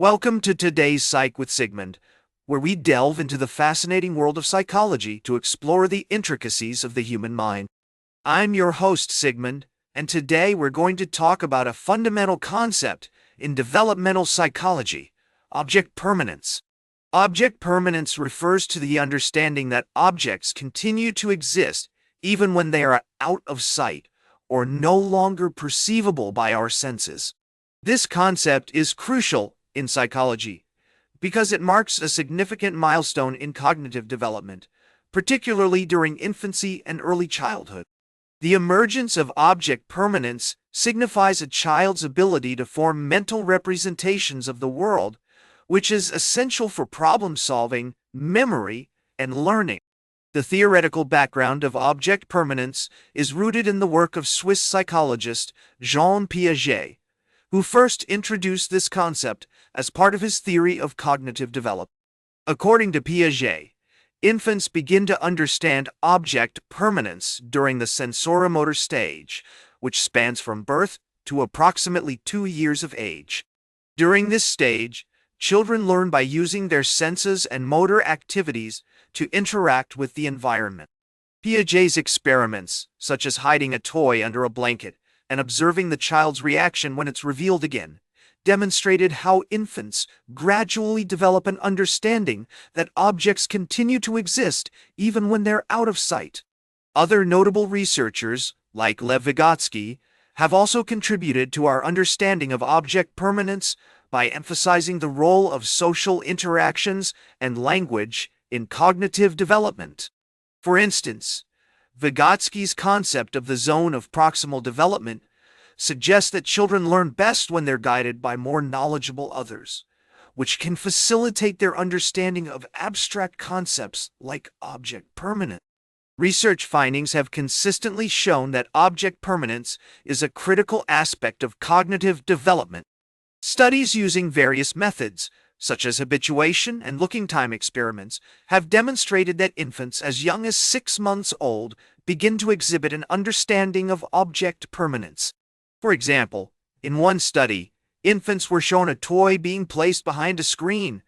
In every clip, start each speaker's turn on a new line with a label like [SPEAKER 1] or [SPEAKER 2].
[SPEAKER 1] Welcome to today's Psych with Sigmund, where we delve into the fascinating world of psychology to explore the intricacies of the human mind. I'm your host, Sigmund, and today we're going to talk about a fundamental concept in developmental psychology, object permanence. Object permanence refers to the understanding that objects continue to exist even when they are out of sight or no longer perceivable by our senses. This concept is crucial in psychology because it marks a significant milestone in cognitive development, particularly during infancy and early childhood. The emergence of object permanence signifies a child's ability to form mental representations of the world, which is essential for problem-solving, memory, and learning. The theoretical background of object permanence is rooted in the work of Swiss psychologist Jean Piaget, who first introduced this concept as part of his theory of cognitive development. According to Piaget, infants begin to understand object permanence during the sensoromotor stage, which spans from birth to approximately 2 years of age. During this stage, children learn by using their senses and motor activities to interact with the environment. Piaget's experiments, such as hiding a toy under a blanket and observing the child's reaction when it's revealed again, demonstrated how infants gradually develop an understanding that objects continue to exist even when they're out of sight. Other notable researchers, like Lev Vygotsky, have also contributed to our understanding of object permanence by emphasizing the role of social interactions and language in cognitive development. For instance, Vygotsky's concept of the zone of proximal development suggests that children learn best when they're guided by more knowledgeable others, which can facilitate their understanding of abstract concepts like object permanence. Research findings have consistently shown that object permanence is a critical aspect of cognitive development. Studies using various methods, such as habituation and looking time experiments, have demonstrated that infants as young as 6 months old begin to exhibit an understanding of object permanence. For example, in one study, infants were shown a toy being placed behind a screen,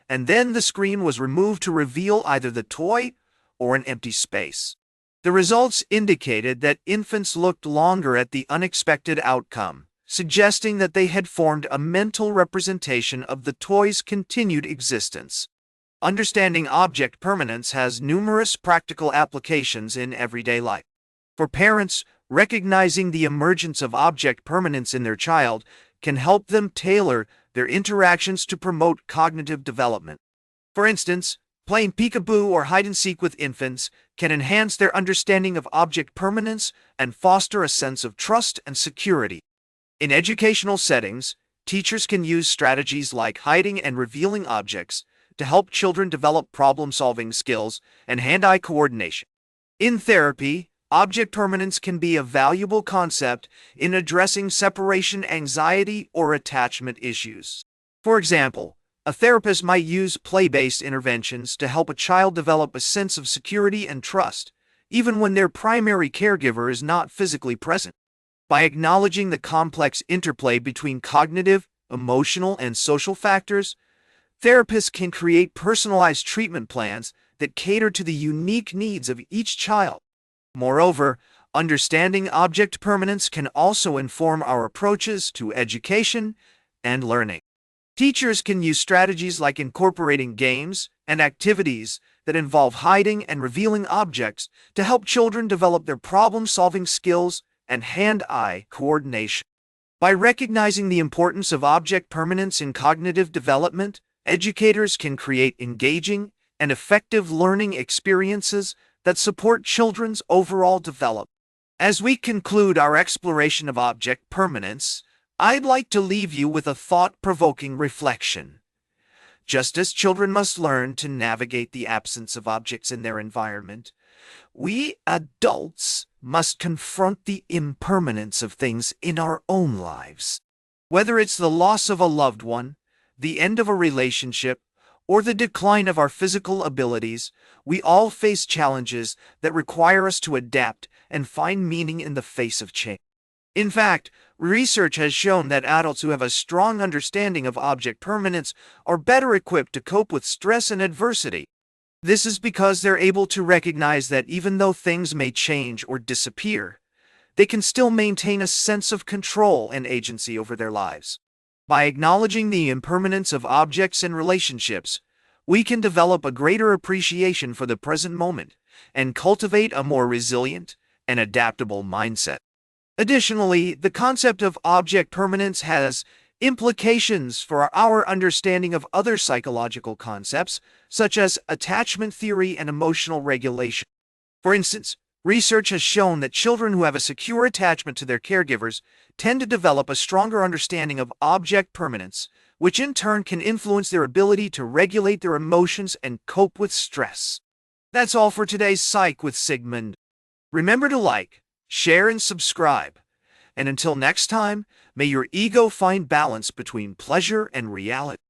[SPEAKER 1] and then the screen was removed to reveal either the toy or an empty space. The results indicated that infants looked longer at the unexpected outcome, suggesting that they had formed a mental representation of the toy's continued existence. Understanding object permanence has numerous practical applications in everyday life. For parents, recognizing the emergence of object permanence in their child can help them tailor their interactions to promote cognitive development. For instance, playing peekaboo or hide-and-seek with infants can enhance their understanding of object permanence and foster a sense of trust and security. In educational settings, teachers can use strategies like hiding and revealing objects to help children develop problem-solving skills and hand-eye coordination. In therapy, object permanence can be a valuable concept in addressing separation anxiety or attachment issues. For example, a therapist might use play-based interventions to help a child develop a sense of security and trust, even when their primary caregiver is not physically present. By acknowledging the complex interplay between cognitive, emotional, and social factors, therapists can create personalized treatment plans that cater to the unique needs of each child. Moreover, understanding object permanence can also inform our approaches to education and learning. Teachers can use strategies like incorporating games and activities that involve hiding and revealing objects to help children develop their problem-solving skills and hand-eye coordination. By recognizing the importance of object permanence in cognitive development, educators can create engaging and effective learning experiences that support children's overall development. As we conclude our exploration of object permanence, I'd like to leave you with a thought-provoking reflection. Just as children must learn to navigate the absence of objects in their environment, we adults must confront the impermanence of things in our own lives. Whether it's the loss of a loved one, the end of a relationship, or the decline of our physical abilities, we all face challenges that require us to adapt and find meaning in the face of change. In fact, research has shown that adults who have a strong understanding of object permanence are better equipped to cope with stress and adversity. This is because they're able to recognize that even though things may change or disappear, they can still maintain a sense of control and agency over their lives. By acknowledging the impermanence of objects and relationships, we can develop a greater appreciation for the present moment and cultivate a more resilient and adaptable mindset. Additionally, the concept of object permanence has implications for our understanding of other psychological concepts, such as attachment theory and emotional regulation. For instance, research has shown that children who have a secure attachment to their caregivers tend to develop a stronger understanding of object permanence, which in turn can influence their ability to regulate their emotions and cope with stress. That's all for today's Psych with Sigmund. Remember to like, share, and subscribe. And until next time, may your ego find balance between pleasure and reality.